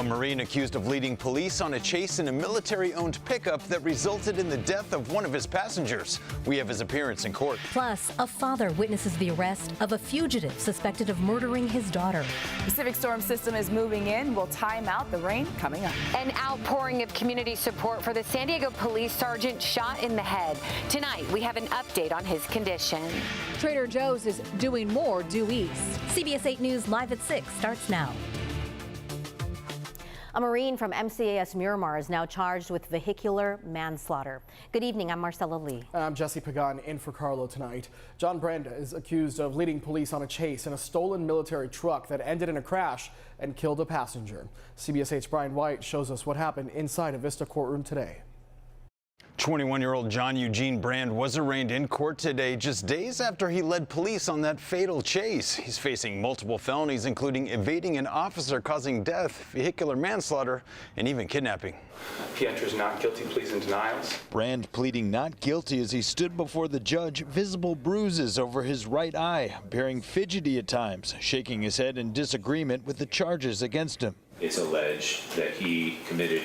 A Marine accused of leading police on a chase in a military-owned pickup that resulted in the death of one of his passengers. We have his appearance in court. Plus, a father witnesses the arrest of a fugitive suspected of murdering his daughter. The Pacific storm system is moving in. We'll time out the rain coming up. An outpouring of community support for the San Diego police sergeant shot in the head. Tonight, we have an update on his condition. Trader Joe's is doing more due east. CBS 8 News Live at 6 starts now. A Marine from MCAS Miramar is now charged with vehicular manslaughter. Good evening, I'm Marcella Lee. I'm Jesse Pagan in for Carlo tonight. John Brand is accused of leading police on a chase in a stolen military truck that ended in a crash and killed a passenger. CBS 8's Brian White shows us what happened inside a Vista courtroom today. 21-year-old John Eugene Brand was arraigned in court today just days after he led police on that fatal chase. He's facing multiple felonies, including evading an officer causing death, vehicular manslaughter, and even kidnapping. He enters not guilty pleas and denials. Brand pleading not guilty as he stood before the judge, visible bruises over his right eye, appearing fidgety at times, shaking his head in disagreement with the charges against him. It's alleged that he committed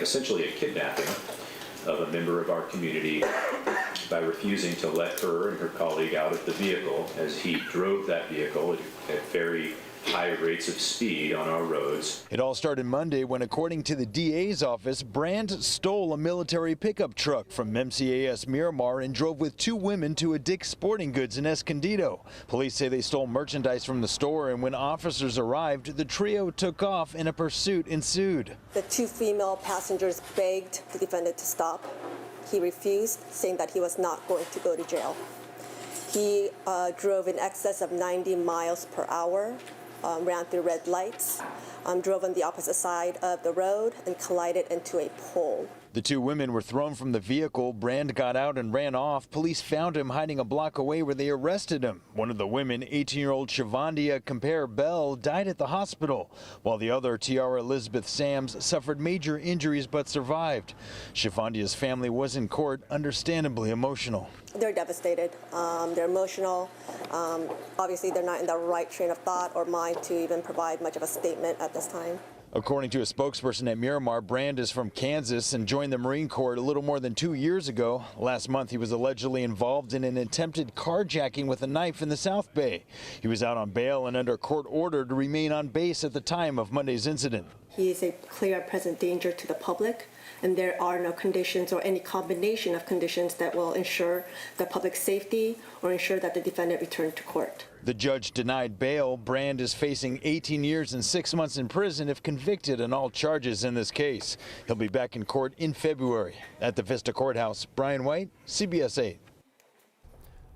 essentially a kidnapping of a member of our community by refusing to let her and her colleague out of the vehicle as he drove that vehicle at very high rates of speed on our roads. It all started Monday when, according to the DA's office, Brand stole a military pickup truck from MCAS Miramar and drove with two women to a Dick's Sporting Goods in Escondido. Police say they stole merchandise from the store, and when officers arrived, the trio took off and a pursuit ensued. The two female passengers begged the defendant to stop. He refused, saying that he was not going to go to jail. He drove in excess of 90 miles per hour. Ran through red lights, drove on the opposite side of the road, and collided into a pole. The two women were thrown from the vehicle. Brand got out and ran off. Police found him hiding a block away where they arrested him. One of the women, 18-year-old Shivandia Compare Bell, died at the hospital, while the other, Tiara Elizabeth Sams, suffered major injuries but survived. Shivandia's family was in court, understandably emotional. They're devastated. They're emotional. Obviously, they're not in the right train of thought or mind to even provide much of a statement at this time. According to a spokesperson at Miramar, Brand is from Kansas and joined the Marine Corps a little more than 2 years ago. Last month, he was allegedly involved in an attempted carjacking with a knife in the South Bay. He was out on bail and under court order to remain on base at the time of Monday's incident. He is a clear and present danger to the public, and there are no conditions or any combination of conditions that will ensure the public safety or ensure that the defendant return to court. The judge denied bail. Brand is facing 18 years and 6 months in prison if convicted on all charges in this case. He'll be back in court in February. At the Vista Courthouse, Brian White, CBS 8.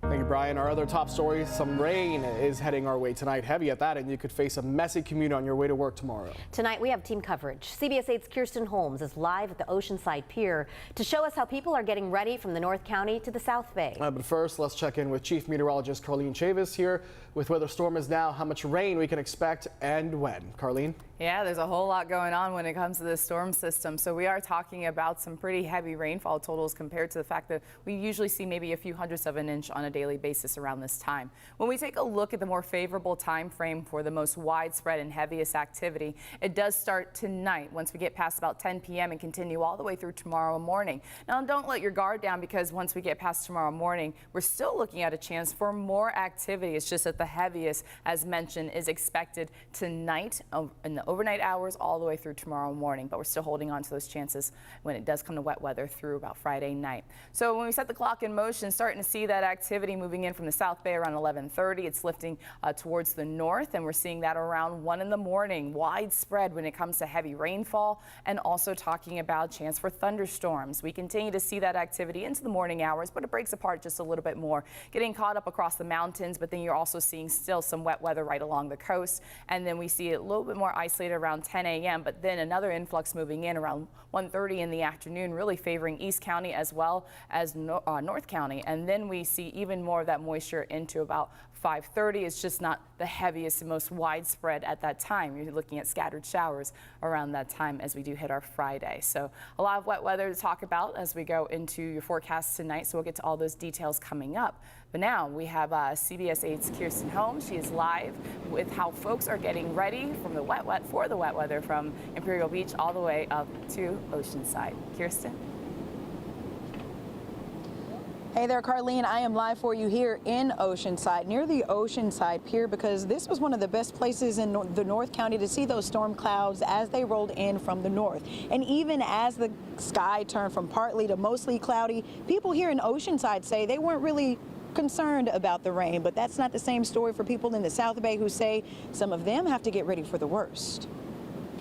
Thank you, Brian. Our other top story, some rain is heading our way tonight. Heavy at that, and you could face a messy commute on your way to work tomorrow. Tonight we have team coverage. CBS 8's Kirsten Holmes is live at the Oceanside Pier to show us how people are getting ready from the North County to the South Bay. But first, let's check in with Chief Meteorologist Carlene Chavis here with where the storm is now, how much rain we can expect, and when. Carlene? Yeah, there's a whole lot going on when it comes to this storm system. So we are talking about some pretty heavy rainfall totals compared to the fact that we usually see maybe a few hundredths of an inch on a daily basis around this time. When we take a look at the more favorable time frame for the most widespread and heaviest activity, it does start tonight once we get past about 10 p.m. and continue all the way through tomorrow morning. Now, don't let your guard down, because once we get past tomorrow morning, we're still looking at a chance for more activity. It's just that the heaviest, as mentioned, is expected tonight in the overnight hours all the way through tomorrow morning, but we're still holding on to those chances when it does come to wet weather through about Friday night. So when we set the clock in motion, starting to see that activity moving in from the South Bay around 11:30. It's lifting towards the north, and we're seeing that around 1 in the morning, widespread when it comes to heavy rainfall, and also talking about chance for thunderstorms. We continue to see that activity into the morning hours, but it breaks apart just a little bit more, getting caught up across the mountains, but then you're also seeing still some wet weather right along the coast, and then we see it a little bit more isolated around 10 a.m., but then another influx moving in around 1:30 in the afternoon, really favoring East County as well as North County, and then we see even more more of that moisture into about 5:30. It's just not the heaviest and most widespread at that time. You're looking at scattered showers around that time as we do hit our Friday. So a lot of wet weather to talk about as we go into your forecast tonight. So we'll get to all those details coming up. But now we have CBS 8's Kirsten Holmes. She is live with how folks are getting ready from the wet weather from Imperial Beach all the way up to Oceanside. Kirsten? Hey there, Carlene. I am live for you here in Oceanside, near the Oceanside Pier, because this was one of the best places in the North County to see those storm clouds as they rolled in from the north. And even as the sky turned from partly to mostly cloudy, people here in Oceanside say they weren't really concerned about the rain, but that's not the same story for people in the South Bay who say some of them have to get ready for the worst.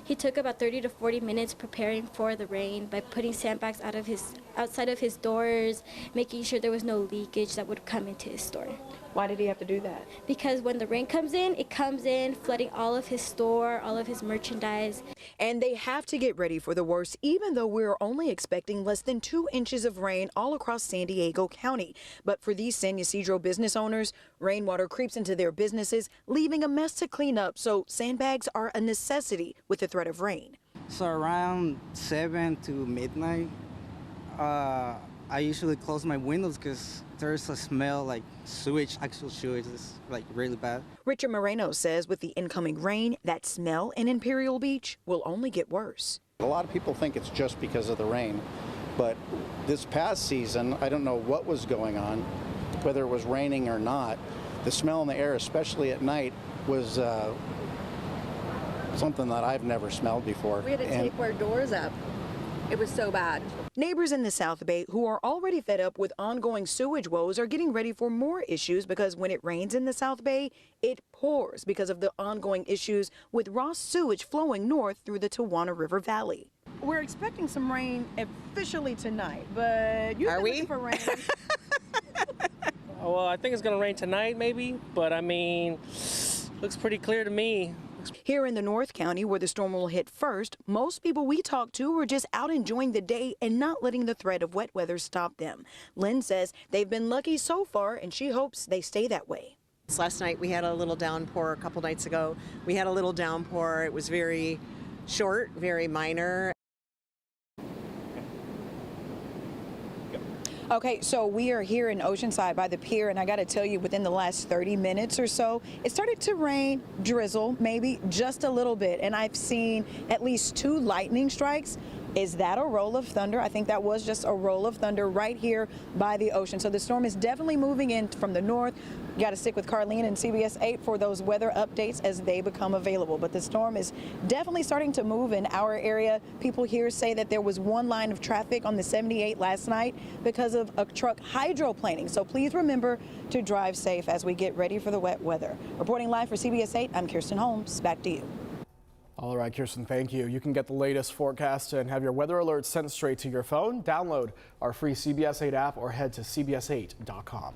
He took about 30 to 40 minutes preparing for the rain by putting sandbags outside of his doors, making sure there was no leakage that would come into his store. Why did he have to do that? Because when the rain comes in, it comes in flooding all of his store, all of his merchandise. And they have to get ready for the worst, even though we're only expecting less than 2 inches of rain all across San Diego County. But for these San Ysidro business owners, rainwater creeps into their businesses, leaving a mess to clean up. So sandbags are a necessity with the threat of rain. So around 7 to midnight, I usually close my windows because there's a smell like sewage. Actual sewage is like really bad. Richard Moreno says with the incoming rain, that smell in Imperial Beach will only get worse. A lot of people think it's just because of the rain, but this past season, I don't know what was going on, whether it was raining or not. The smell in the air, especially at night, was something that I've never smelled before. We had to tape our doors up. It was so bad. Neighbors in the South Bay who are already fed up with ongoing sewage woes are getting ready for more issues because when it rains in the South Bay, it pours because of the ongoing issues with raw sewage flowing north through the Tawana River Valley. We're expecting some rain officially tonight, but you're looking for rain. Well, I think it's going to rain tonight maybe, but I mean, looks pretty clear to me. Here in the North County, where the storm will hit first, most people we talk to were just out enjoying the day and not letting the threat of wet weather stop them. Lynn says they've been lucky so far, and she hopes they stay that way. Last night we had a little downpour. A couple nights ago we had a little downpour. It was very short, very minor. Okay, so we are here in Oceanside by the pier, and I got to tell you, within the last 30 minutes or so, it started to rain, drizzle, maybe just a little bit, and I've seen at least 2 lightning strikes. Is that a roll of thunder? I think that was just a roll of thunder right here by the ocean. So the storm is definitely moving in from the north. You got to stick with Carlene and CBS 8 for those weather updates as they become available. But the storm is definitely starting to move in our area. People here say that there was 1 line of traffic on the 78 last night because of a truck hydroplaning. So please remember to drive safe as we get ready for the wet weather. Reporting live for CBS 8, I'm Kirsten Holmes. Back to you. All right, Kirsten, thank you. You can get the latest forecast and have your weather alerts sent straight to your phone. Download our free CBS 8 app or head to cbs8.com.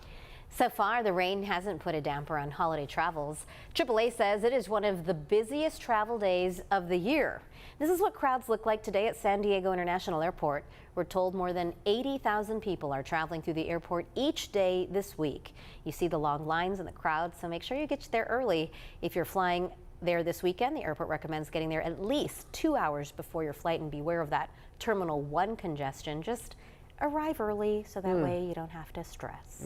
So far, the rain hasn't put a damper on holiday travels. AAA says it is one of the busiest travel days of the year. This is what crowds look like today at San Diego International Airport. We're told more than 80,000 people are traveling through the airport each day this week. You see the long lines in the crowd, so make sure you get there early. If you're flying there this weekend, the airport recommends getting there at least 2 hours before your flight, and beware of that Terminal 1 congestion. Just arrive early so that way you don't have to stress.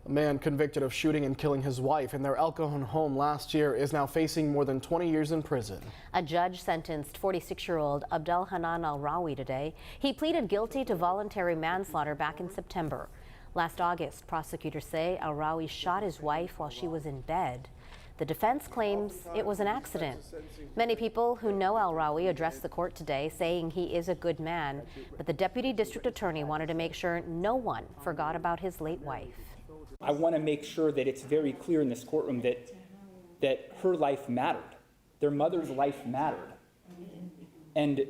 A man convicted of shooting and killing his wife in their El Cajon home last year is now facing more than 20 years in prison. A judge sentenced 46-year-old Abdel Hanan Al-Rawi today. He pleaded guilty to voluntary manslaughter back in September. Last August, prosecutors say Al-Rawi shot his wife while she was in bed. The defense claims it was an accident. Many people who know Al-Rawi addressed the court today, saying he is a good man, but the deputy district attorney wanted to make sure no one forgot about his late wife. I want to make sure that it's very clear in this courtroom that her life mattered. Their mother's life mattered. And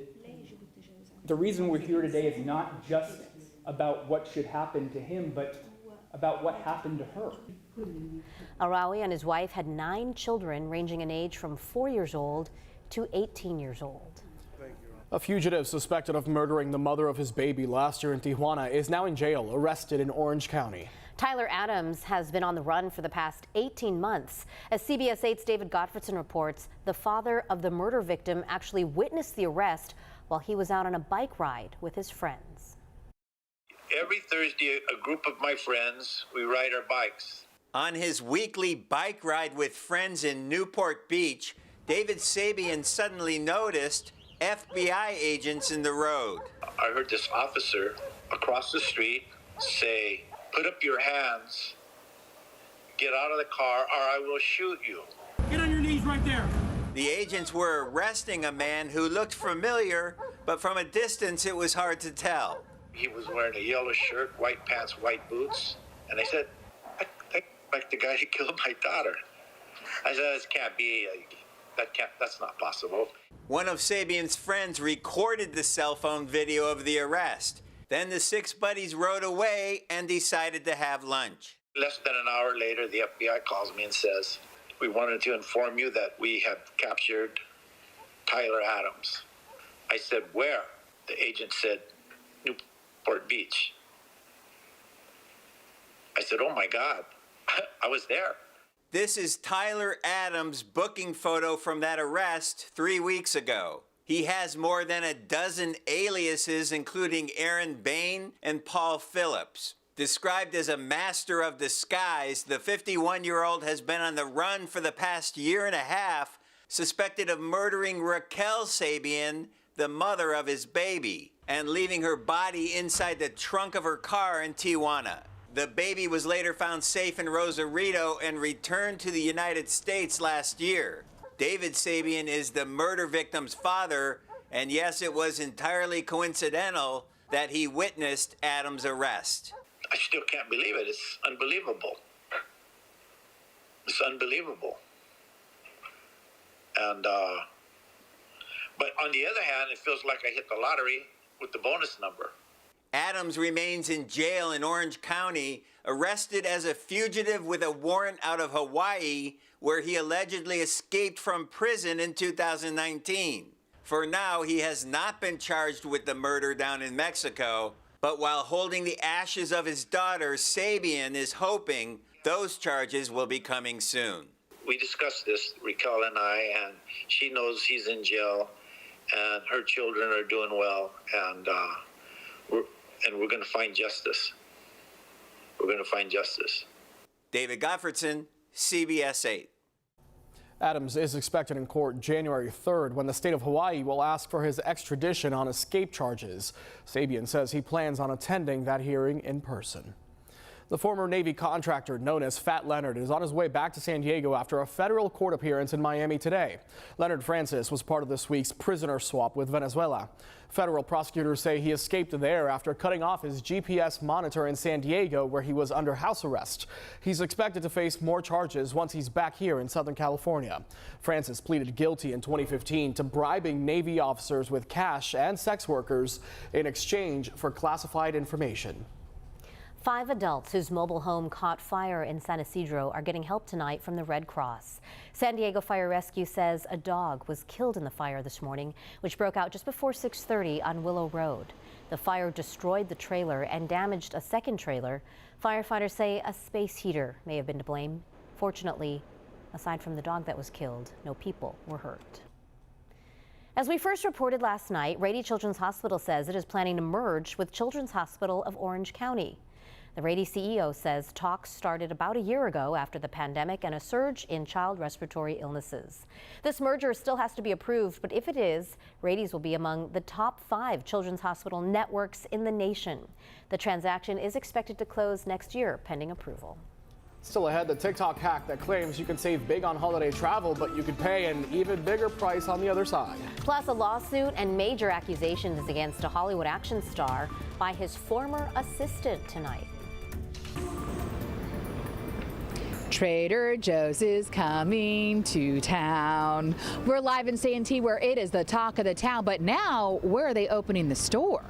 the reason we're here today is not just about what should happen to him, but about what happened to her. Al-Rawi and his wife had 9 children ranging in age from 4 years old to 18 years old. A fugitive suspected of murdering the mother of his baby last year in Tijuana is now in jail, arrested in Orange County. Tyler Adams has been on the run for the past 18 months. As CBS 8's David Gottfredson reports, the father of the murder victim actually witnessed the arrest while he was out on a bike ride with his friends. Every Thursday, a group of my friends, we ride our bikes. On his weekly bike ride with friends in Newport Beach, David Sabian suddenly noticed FBI agents in the road. I heard this officer across the street say, "Put up your hands, get out of the car, or I will shoot you." Get on your knees right there. The agents were arresting a man who looked familiar, but from a distance it was hard to tell. He was wearing a yellow shirt, white pants, white boots, and I said, like the guy who killed my daughter. I said, "This can't be, that's not possible." One of Sabian's friends recorded the cell phone video of the arrest. Then the 6 buddies rode away and decided to have lunch. Less than an hour later, the FBI calls me and says, "We wanted to inform you that we have captured Tyler Adams." I said, "Where?" The agent said, "Newport Beach." I said, "Oh my God, I was there." This is Tyler Adams' booking photo from that arrest 3 weeks ago. He has more than a dozen aliases, including Aaron Bain and Paul Phillips. Described as a master of disguise, the 51-year-old has been on the run for the past year and a half, suspected of murdering Raquel Sabian, the mother of his baby, and leaving her body inside the trunk of her car in Tijuana. The baby was later found safe in Rosarito and returned to the United States last year. David Sabian is the murder victim's father, and yes, it was entirely coincidental that he witnessed Adams' arrest. I still can't believe it. It's unbelievable. It's unbelievable. And, but on the other hand, it feels like I hit the lottery with the bonus number. Adams remains in jail in Orange County, arrested as a fugitive with a warrant out of Hawaii, where he allegedly escaped from prison in 2019. For now, he has not been charged with the murder down in Mexico, but while holding the ashes of his daughter, Sabian is hoping those charges will be coming soon. We discussed this, Raquel and I, and she knows he's in jail, and her children are doing well, and we're going to find justice. We're going to find justice. David Gottfredson, CBS 8. Adams is expected in court January 3rd when the state of Hawaii will ask for his extradition on escape charges. Sabian says he plans on attending that hearing in person. The former Navy contractor known as Fat Leonard is on his way back to San Diego after a federal court appearance in Miami today. Leonard Francis was part of this week's prisoner swap with Venezuela. Federal prosecutors say he escaped there after cutting off his GPS monitor in San Diego, where he was under house arrest. He's expected to face more charges once he's back here in Southern California. Francis pleaded guilty in 2015 to bribing Navy officers with cash and sex workers in exchange for classified information. 5 adults whose mobile home caught fire in San Isidro are getting help tonight from the Red Cross. San Diego Fire Rescue says a dog was killed in the fire this morning, which broke out just before 6:30 on Willow Road. The fire destroyed the trailer and damaged a second trailer. Firefighters say a space heater may have been to blame. Fortunately, aside from the dog that was killed, no people were hurt. As we first reported last night, Rady Children's Hospital says it is planning to merge with Children's Hospital of Orange County. The Rady CEO says talks started about a year ago after the pandemic and a surge in child respiratory illnesses. This merger still has to be approved, but if it is, Rady's will be among the top 5 children's hospital networks in the nation. The transaction is expected to close next year, pending approval. Still ahead, the TikTok hack that claims you can save big on holiday travel, but you could pay an even bigger price on the other side. Plus, a lawsuit and major accusations against a Hollywood action star by his former assistant tonight. Trader Joe's is coming to town. We're live in Santee where it is the talk of the town, but now where are they opening the store?